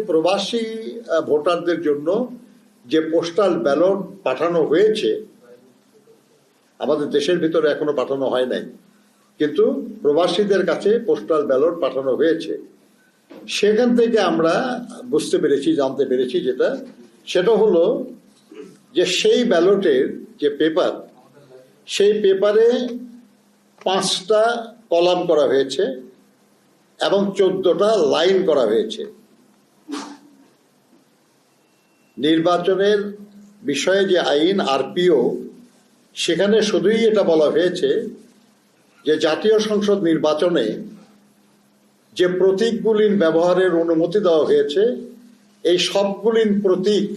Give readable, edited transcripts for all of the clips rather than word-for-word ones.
প্রবাসী ভোটারদের জন্য যে পোস্টাল ব্যালট পাঠানো হয়েছে, আমাদের দেশের ভিতরে এখনো পাঠানো হয় নাই, কিন্তু প্রবাসীদের কাছে পোস্টাল ব্যালট পাঠানো হয়েছে। সেখান থেকে আমরা বুঝতে পেরেছি, জানতে পেরেছি সেটা হলো যে সেই ব্যালটের যে পেপার, সেই পেপারে 5টা কলাম করা হয়েছে এবং 14টা লাইন করা হয়েছে। নির্বাচনের বিষয়ে যে আইন আরপিও, সেখানে শুধুই এটা বলা হয়েছে যে জাতীয় সংসদ নির্বাচনে যে প্রতীকগুলির ব্যবহারের অনুমতি দেওয়া হয়েছে, এই সবগুলির প্রতীক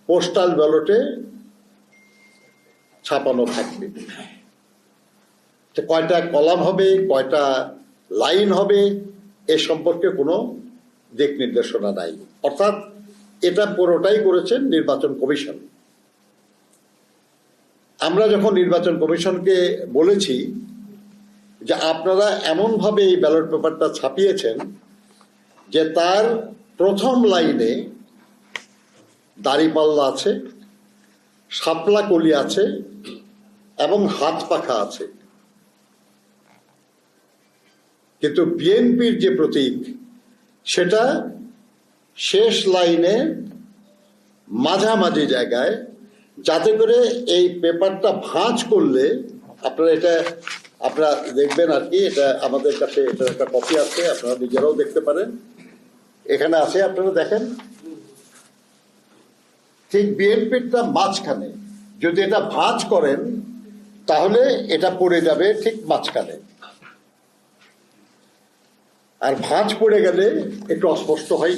পোস্টাল ব্যালটে ছাপানো থাকবে। কয়টা কলাম হবে, কয়টা লাইন হবে, এ সম্পর্কে কোনো দিক নির্দেশনা নাই। অর্থাৎ এটা পুরোটাই করেছেন নির্বাচন কমিশন। আমরা যখন নির্বাচন কমিশনকে বলেছি যে আপনারা এমনভাবে এই ব্যালট পেপারটা ছাপিয়েছেন যে তার প্রথম লাইনে দাড়িপাল্লা আছে, শাপলা কলি আছে এবং হাত পাখা আছে, কিন্তু বিএনপির যে প্রতীক সেটা শেষ লাইনে মাঝামাঝি জায়গায়, যাতে করে এই পেপারটা ভাঁজ করলে, আপনারা দেখবেন আর কি, এটা আমাদের কাছে এটা একটা কপি আছে, আপনারা নিজেরাও দেখতে পারেন, এখানে আছে, আপনারা দেখেন, ঠিক বিএনপিটা মাঝখানে। যদি এটা ভাঁজ করেন তাহলে এটা পড়ে যাবে ঠিক মাঝখানে, আর ভাঁজ পড়ে গেলে একটু অস্পষ্ট হয়।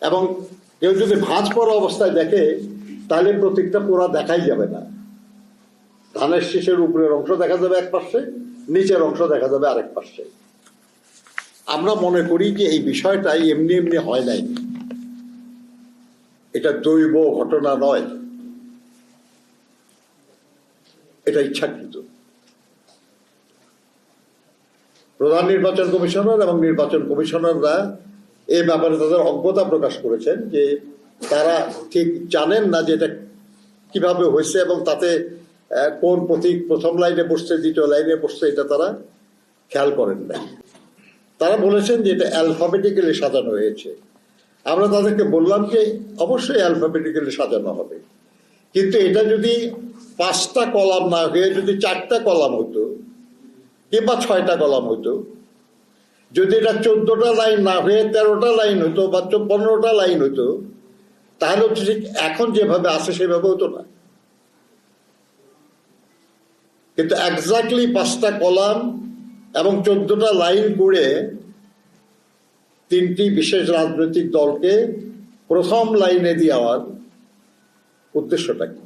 এবং কেউ যদি ভাঁজ পড়া অবস্থায় দেখে তাহলে প্রতীকটা পুরো দেখাই যাবে না। ধানের শীষের উপরের অংশ দেখা যাবে এক পাশে, নিচের অংশ দেখা যাবে আরেক পাশে। আমরা মনে করি যে এই বিষয়টাই এমনি এমনি হয় নাই, এটা দৈব ঘটনা নয়, এটা ইচ্ছাকৃত। প্রধান নির্বাচন কমিশনার এবং নির্বাচন কমিশনাররা এই ব্যাপারে তাদের অজ্ঞতা প্রকাশ করেছেন যে তারা ঠিক জানেন না যে এটা কিভাবে হয়েছে এবং তাতে কোন প্রতীক প্রথম লাইনে বসছে, দ্বিতীয় লাইনে বসছে, এটা তারা খেয়াল করেন না। তারা বলেছেন যে এটা অ্যালফাবেটিক্যালি সাজানো হয়েছে। আমরা তাদেরকে বললাম যে অবশ্যই অ্যালফাবেটিক্যালি সাজানো হবে, কিন্তু এটা যদি 5টা কলাম না হয়ে যদি 4টা কলাম হতো কিংবা 6টা কলাম হতো, যদি এটা 14টা লাইন না হয়ে 13টা লাইন হতো বা 15টা লাইন হতো, তাহলে ঠিক এখন যেভাবে আছে সেভাবে হতো না। কিন্তু এক্স্যাক্টলি 5টা কলাম এবং 14টা লাইন করে 3টি বিশেষ রাজনৈতিক দলকে প্রথম লাইনে দেওয়ার উদ্দেশ্যটা কি?